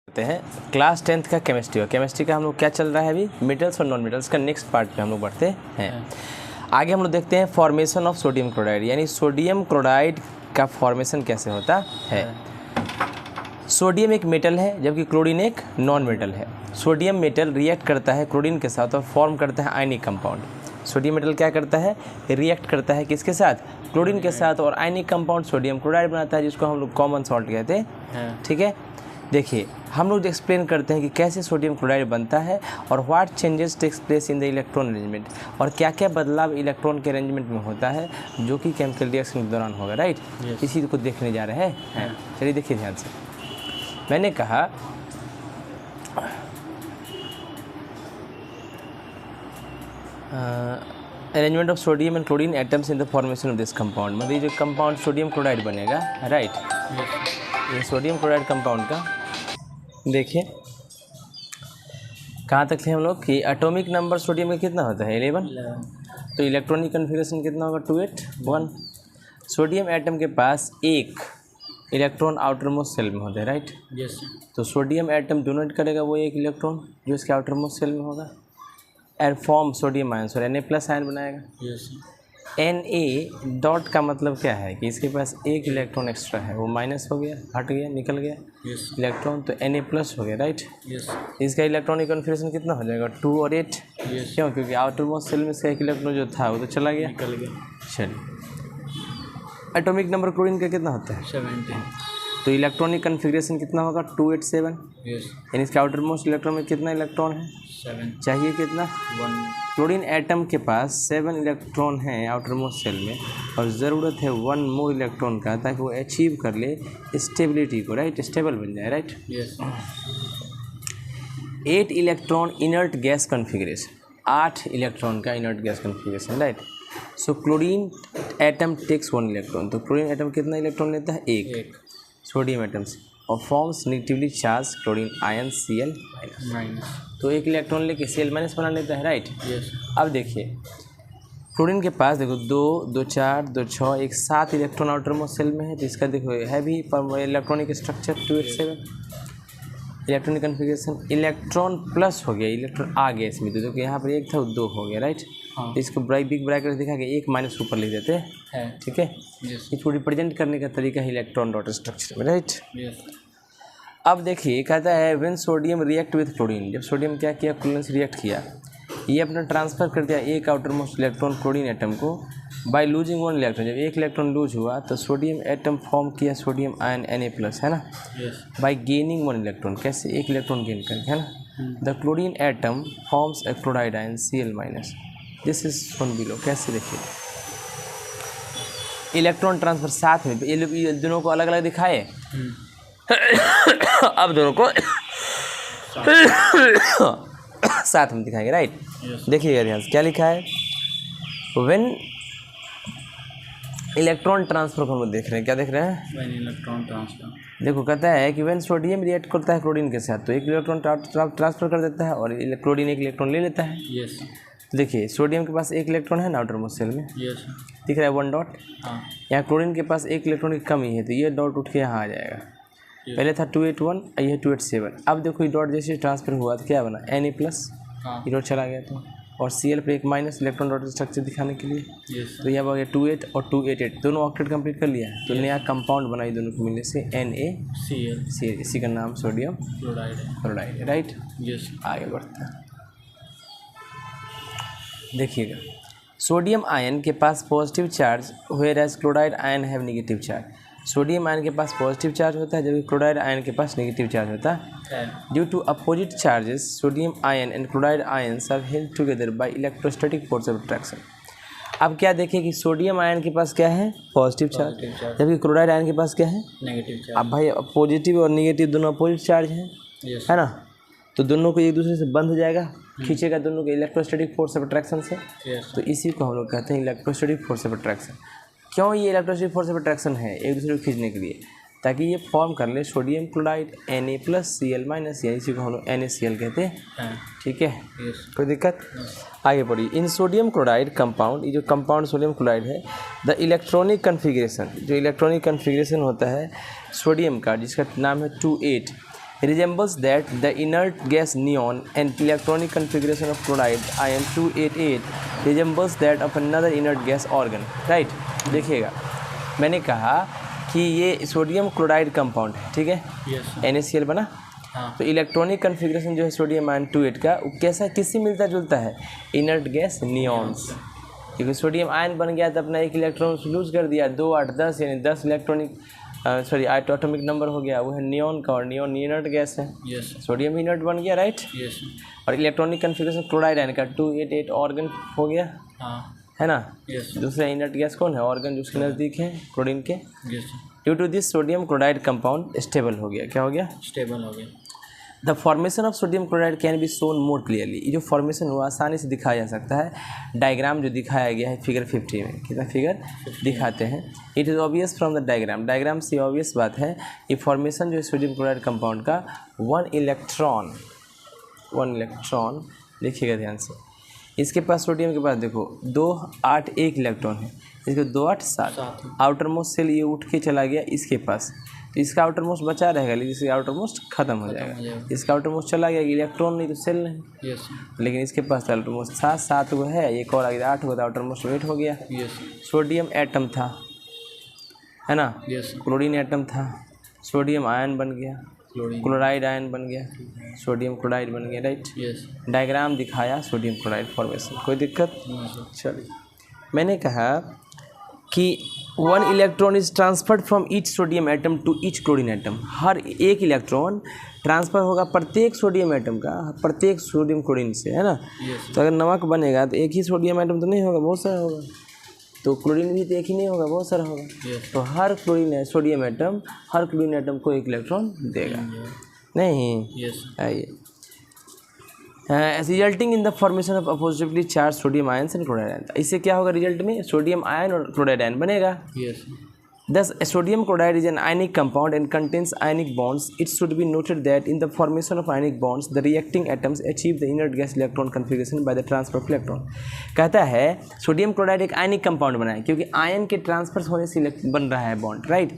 करते हैं class 10th का केमिस्ट्री का हम लोग क्या चल रहा है अभी, मेटल्स और नॉन मेटल्स का नेक्स्ट पार्ट पे हम लोग बढ़ते हैं। आगे हम लोग देखते हैं फॉर्मेशन ऑफ सोडियम क्लोराइड, यानी सोडियम क्लोराइड का फॉर्मेशन कैसे होता है। सोडियम एक मेटल है जबकि क्लोरीन एक नॉन मेटल है। सोडियम मेटल रिएक्ट करता है क्लोरीन के साथ और फॉर्म करता है आयनिक कंपाउंड। सोडियम मेटल क्या करता है, रिएक्ट करता है किसके साथ, क्लोरीन के साथ, और आयनिक कंपाउंड सोडियम क्लोराइड बनाता है जिसको हम लोग कॉमन सॉल्ट कहते हैं। ठीक है, देखिए हम लोग एक्सप्लेन करते हैं कि कैसे सोडियम क्लोराइड बनता है और what changes takes place in the electron arrangement, और क्या क्या बदलाव इलेक्ट्रॉन के अरेंजमेंट में होता है जो कि केमिकल रिएक्शन के दौरान होगा। राइट, इसी को देखने जा रहे हैं। चलिए देखिए ध्यान से, मैंने कहा arrangement of sodium and chlorine atoms in the formation of this compound, मतलब ये जो कंपाउंड सोडियम क्लोराइड बनेगा। राइट, ये सोडियम क्लोराइड कंपाउंड का देखिए कहाँ तक थे हम लोग कि एटॉमिक नंबर सोडियम का कितना होता है 11, तो इलेक्ट्रॉनिक कन्फिगरेशन कितना होगा 281। सोडियम एटम के पास एक इलेक्ट्रॉन आउटर मोस्ट सेल में होता है। राइट, तो सोडियम एटम डोनेट करेगा वो एक इलेक्ट्रॉन जो इसके आउटर मोस्ट सेल में होगा, एंड फॉर्म सोडियम आयन और Na+ आयन बनाएगा। Na डॉट का मतलब क्या है कि इसके पास एक इलेक्ट्रॉन एक्स्ट्रा है, वो माइनस हो गया, हट गया, निकल गया इलेक्ट्रॉन, तो Na+ हो गया। राइट, इसका इलेक्ट्रॉनिक कन्फिगरेशन कितना हो जाएगा 2 और 8। क्यों, क्योंकि आउटर मोस्ट सेल में इसका एक इलेक्ट्रॉन जो था वो तो चला गया, निकल गया। चलिए, एटॉमिक नंबर क्लोरीन का कितना होता है 17, तो इलेक्ट्रॉनिक कन्फिगरेशन कितना होगा 287। यानी इसके आउटर मोस्ट इलेक्ट्रॉन में कितना इलेक्ट्रॉन है 7, चाहिए कितना 1। क्लोरीन एटम के पास 7 इलेक्ट्रॉन हैं आउटर मोस्ट सेल में और ज़रूरत है 1 मोर इलेक्ट्रॉन का ताकि वो अचीव कर ले स्टेबिलिटी को। राइट, स्टेबल बन जाए। Right, 8 electron inert gas configuration, 8 electron का inert gas configuration. Right, so chlorine atom takes 1 electron, तो क्लोरीन एटम कितना इलेक्ट्रॉन लेता है एक सोडियम एटम से, और forms negatively charge chlorine ion Cl-, तो एक इलेक्ट्रॉन लेके Cl- बना लेता है। राइट, अब देखिए क्लोरीन के पास देखो 2 2 4 2 6 एक 7 इलेक्ट्रॉन आउटर मोस्ट सेल में है, तो इसका देखो है भी electronic structure 287। Electronic configuration electron plus हो गया, इलेक्ट्रॉन आ गया इसमें, तो देखो यहाँ पर एक था वो 2 हो गया। राइट, इसको बिग ब्रैकेट दिखा के एक माइनस ऊपर लिख देते हैं। ठीक है, इसको रिप्रेजेंट करने का तरीका है इलेक्ट्रॉन डॉट स्ट्रक्चर में। राइट, अब देखिए कहता है when sodium react with chlorine, जब सोडियम क्या किया, क्लोरीन से रिएक्ट किया, ये अपना ट्रांसफ़र कर दिया एक outer most electron chlorine atom को बाय लूजिंग 1 इलेक्ट्रॉन। जब एक इलेक्ट्रॉन लूज हुआ तो सोडियम एटम फॉर्म किया सोडियम आयन Na+, है ना, बाय गेनिंग 1 इलेक्ट्रॉन, कैसे एक इलेक्ट्रॉन गेन करके, है ना। The chlorine atom forms a chloride ion Cl-, this is shown below. कैसे देखिए इलेक्ट्रॉन ट्रांसफर साथ में, ये दोनों को अलग अलग दिखाए अब दोनों को साथ में दिखाएंगे। राइट, देखिएगा ध्यान से क्या लिखा है, व्हेन इलेक्ट्रॉन ट्रांसफर को हम लोग देख रहे हैं, क्या देख रहे हैं, व्हेन इलेक्ट्रॉन ट्रांसफर। देखो कहता है कि व्हेन सोडियम रिएक्ट करता है क्लोरीन के साथ तो एक इलेक्ट्रॉन ट्रांसफर कर देता है और क्लोरीन एक इलेक्ट्रॉन ले लेता है। तो देखिए सोडियम के पास एक इलेक्ट्रॉन है ना आउटर मोस्ट सेल में, दिख रहा है 1 डॉट। यहाँ क्लोरीन के पास एक इलेक्ट्रॉन की कमी है, तो ये डॉट उठ के यहाँ आ जाएगा। पहले था 281, ये 287। अब देखो ये डॉट जैसे ट्रांसफर हुआ तो क्या बना Na+, ये डॉट चला गया तो, और Cl पर एक माइनस इलेक्ट्रॉन डॉट स्ट्रक्चर दिखाने के लिए, तो यहाँ हो गया 28 और 288, दोनों ऑक्टेट कंप्लीट कर लिया, तो नया कंपाउंड बनाई दोनों को मिलने से NaCl, इसी का नाम सोडियम क्लोराइड। राइट, आगे बढ़ता है, देखिएगा सोडियम आयन के पास positive charge whereas chloride ion have negative charge. Sodium ion के पास पॉजिटिव चार्ज होता है जबकि क्लोराइड आयन के पास नेगेटिव चार्ज होता है। Due to opposite charges sodium ion and chloride ions are held together by electrostatic force of attraction. अब क्या देखें कि सोडियम आयन के पास क्या है, पॉजिटिव चार्ज, जबकि क्लोराइड आयन के पास क्या है, नेगेटिव चार्ज। अब भाई पॉजिटिव और नेगेटिव दोनों अपोजिट चार्ज हैं, है ना, तो दोनों को एक दूसरे से बंध हो जाएगा, खींचेगा दोनों के इलेक्ट्रोस्टैटिक फोर्स ऑफ अट्रैक्शन से। तो इसी को हम लोग कहते हैं इलेक्ट्रोस्टैटिक फोर्स ऑफ अट्रैक्शन। क्यों ये इलेक्ट्रोस्टैटिक फोर्स ऑफ अट्रैक्शन है, एक दूसरे को खींचने के लिए, ताकि ये फॉर्म कर ले सोडियम क्लोराइड Na+, Cl-, यानी इसी को हम लोग NaCl कहते हैं। ठीक है, कोई दिक्कत, आगे बढ़िए। इन सोडियम क्लोराइड कंपाउंड, ये जो कंपाउंड सोडियम क्लोराइड है, द इलेक्ट्रॉनिक कन्फिगरेशन, जो इलेक्ट्रॉनिक कन्फिगरेशन होता है सोडियम का जिसका नाम है 28, resembles that the inert gas neon and electronic configuration of chloride ion 288 resembles that of another inert gas organ, right? देखिएगा, मैंने कहा कि ये सोडियम क्लोराइड कंपाउंड है, ठीक है, NaCl बना। हाँ। तो इलेक्ट्रॉनिक कन्फिग्रेशन जो है सोडियम आयन 28 का, वो कैसा किससे मिलता जुलता है? Inert gas neons. क्योंकि सोडियम आयन बन गया तो अपना एक इलेक्ट्रॉन लूज कर दिया, 2 8 10 यानी 10 इलेक्ट्रॉनिक एटॉमिक नंबर हो गया, वो है नियॉन का, और नियॉन इनर्ट गैस है। सोडियम इनर्ट बन गया, राइट। और इलेक्ट्रॉनिक कन्फिग्रेशन क्लोराइड आयन का 288 ऑर्गन हो गया, है ना। दूसरा इनर्ट गैस कौन है? ऑर्गन जो उसके नज़दीक है क्लोरीन के। Due to this sodium chloride compound stable हो गया। क्या हो गया? स्टेबल हो गया। The formation of sodium chloride can be shown more clearly. ये जो फॉर्मेशन हुआ आसानी से दिखाया जा सकता है। डायग्राम जो दिखाया गया है फिगर 50 में, कितना फिगर दिखाते हैं। It is obvious from the diagram. Diagram से ऑब्वियस बात है, ये फॉर्मेशन जो है सोडियम क्लोराइड कंपाउंड का 1 इलेक्ट्रॉन देखिएगा ध्यान से। इसके पास सोडियम के पास देखो 2 8 1 इलेक्ट्रॉन है, इसके 2 8 7। आउटर मोस्ट सेल ये उठ के चला गया इसके पास, तो इसका आउटर मोस्ट बचा रहेगा, लेकिन इसका आउटर मोस्ट खत्म हो जाएगा। इसका आउटर मोस्ट चला गया, इलेक्ट्रॉन नहीं तो सेल नहीं। लेकिन इसके पास आउटर मोस्ट 7 वो है, एक और आ गया 8 हुआ, आउटर मोस्ट 8 हो गया। सोडियम एटम था, है ना। क्लोरीन एटम था, सोडियम आयन बन गया, क्लोराइड आयन बन गया, सोडियम क्लोराइड बन गया, राइट। डायग्राम दिखाया सोडियम क्लोराइड फॉर्मेशन, कोई दिक्कत? चलिए, मैंने कहा कि 1 electron is transferred from each sodium atom to each chlorine atom. हर एक इलेक्ट्रॉन ट्रांसफ़र होगा प्रत्येक सोडियम एटम का प्रत्येक सोडियम क्लोरीन से, है ना। तो अगर नमक बनेगा तो एक ही सोडियम एटम तो नहीं होगा, बहुत सारा होगा। तो क्लोरीन भी तो एक ही नहीं होगा, बहुत सारा होगा। तो हर क्लोरीन सोडियम एटम हर क्लोरीन एटम को 1 इलेक्ट्रॉन देगा, नहीं? आइए, resulting in the formation of a positively charge sodium ion and chloride ion. इससे क्या होगा? रिजल्ट में सोडियम आयन और क्लोराइड आयन बनेगा। Thus, sodium chloride is an ionic compound and contains ionic bonds. It should be noted that in the formation of ionic bonds, the reacting atoms achieve the inert gas electron configuration by the transfer of electron. कहता है sodium chloride एक ionic compound बना है, क्योंकि ion के transfer होने से बन रहा है बॉन्ड, राइट।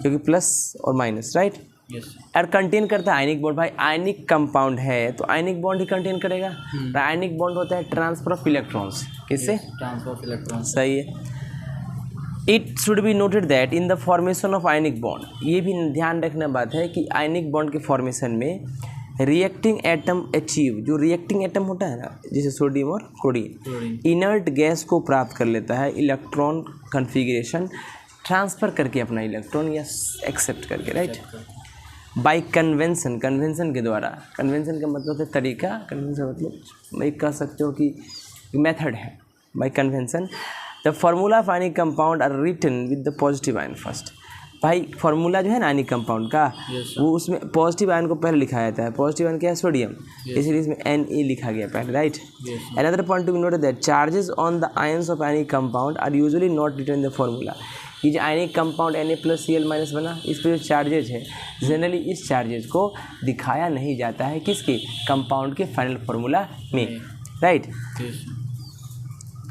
क्योंकि प्लस और माइनस, राइट। और कंटेन करता है आयनिक बॉन्ड। भाई आयनिक कंपाउंड है तो आयनिक बॉन्ड ही कंटेन करेगा। आयनिक बॉन्ड होता है ट्रांसफर ऑफ इलेक्ट्रॉन्स, किससे? ट्रांसफर ऑफ इलेक्ट्रॉन्स, सही है। It should be noted that in the formation of ionic bond, ये भी ध्यान रखना बात है कि आयनिक बॉन्ड के फॉर्मेशन में रिएक्टिंग एटम अचीव, जो रिएक्टिंग एटम होता है ना, जैसे सोडियम और क्लोरीन, इनर्ट गैस को प्राप्त कर लेता है इलेक्ट्रॉन कन्फिग्रेशन ट्रांसफ़र करके अपना इलेक्ट्रॉन या एक्सेप्ट करके, राइट। बाय कन्वेंशन, कन्वेंशन के द्वारा। कन्वेंशन का मतलब है तरीका, कन्वेंशन मतलब एक कह सकते हो कि मेथड है। By convention the formula of ionic compound are written with the positive ion first. भाई फार्मूला जो है ना आयनिक कंपाउंड का, वो उसमें पॉजिटिव आयन को पहले लिखा जाता है। पॉजिटिव आयन क्या है? सोडियम, इसलिए इसमें Na लिखा गया पहले, right. Another point to be noted that charges on the ions of ionic compound are usually not written in the formula. ये जो आयनिक कंपाउंड Na+Cl- बना, इस पर जो चार्जेज है जनरली इस चार्जेज को दिखाया नहीं जाता है किसके? कंपाउंड के फाइनल फार्मूला में, right.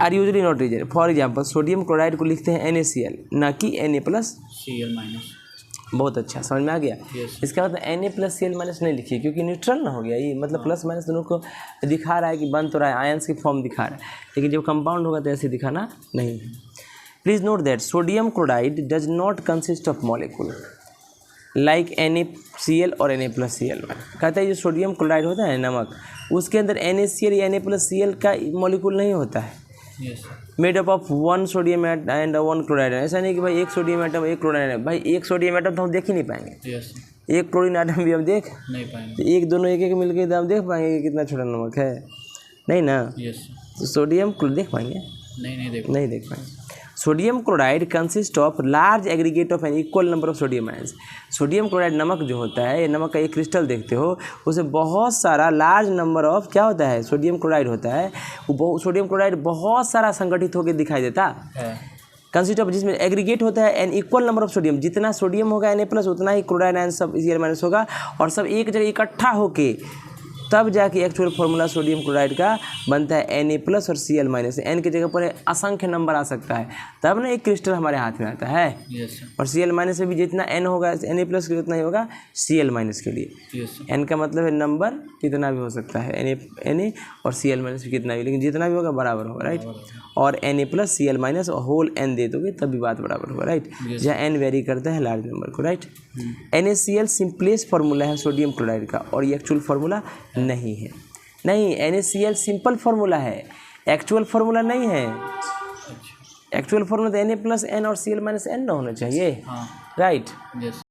Are usually not written. For example sodium chloride को लिखते हैं NaCl, ना कि Na+Cl-। बहुत अच्छा, समझ में आ गया। इसका मतलब Na+Cl- नहीं लिखिए, क्योंकि न्यूट्रल ना हो गया ये, मतलब प्लस माइनस दोनों को दिखा रहा है कि बन तो रहा है, आयंस की फॉर्म दिखा रहा है, लेकिन जब कंपाउंड होगा तो ऐसे दिखाना नहीं है। Please note that sodium chloride does not consist of molecule like NaCl और Na+Cl। कहता है जो सोडियम क्लोराइड होता है नमक, उसके अंदर NaCl या Na+Cl का मॉलिक्यूल नहीं होता है। Made up of 1 sodium and 1 chloride. ऐसा नहीं कि भाई 1 सोडियम एटम 1 क्लोराइड है। भाई 1 सोडियम एटम तो हम देख ही नहीं पाएंगे, 1 क्लोरीन एटम भी हम देख नहीं पाएंगे। तो एक दोनों एक मिलकर तो हम देख पाएंगे कि कितना छोटा नमक है, नहीं ना। तो सोडियम देख पाएंगे? नहीं देख पाएंगे। Sodium chloride consist of large aggregate of an equal number of sodium ions. Sodium chloride नमक जो होता है, ये नमक का एक क्रिस्टल देखते हो, उसे बहुत सारा लार्ज नंबर ऑफ क्या होता है? सोडियम क्लोराइड होता है। वो सोडियम क्लोराइड बहुत सारा संगठित होकर दिखाई देता है। कंसिस्ट ऑफ, जिसमें एग्रीगेट होता है an equal number of sodium, जितना सोडियम होगा Na+, उतना ही क्लोराइड आयन सब Cl- होगा, और सब एक जगह इकट्ठा होके तब जाके एक्चुअल फार्मूला सोडियम क्लोराइड का बनता है Na+ और Cl-। N की जगह पर असंख्य नंबर आ सकता है, तब ना एक क्रिस्टल हमारे हाथ में आता है। और Cl- में भी जितना N होगा Na+ के उतना ही होगा Cl- के लिए। N का मतलब है नंबर कितना भी हो सकता है, Na और Cl- भी कितना भी, लेकिन जितना भी होगा बराबर होगा, राइट। और Na+ Cl- और होल N दे दोगे तब भी बात बराबर होगा, राइट। जहाँ N वेरी करता है लार्ज नंबर को, राइट। NaCl सिंपलेस्ट फार्मूला है सोडियम क्लोराइड का, और ये एक्चुअल फार्मूला नहीं है। नहीं, NaCl सिंपल फार्मूला है, एक्चुअल फार्मूला नहीं है। एक्चुअल फार्मूला तो Na+ N और Cl- N ना होना चाहिए, राइट।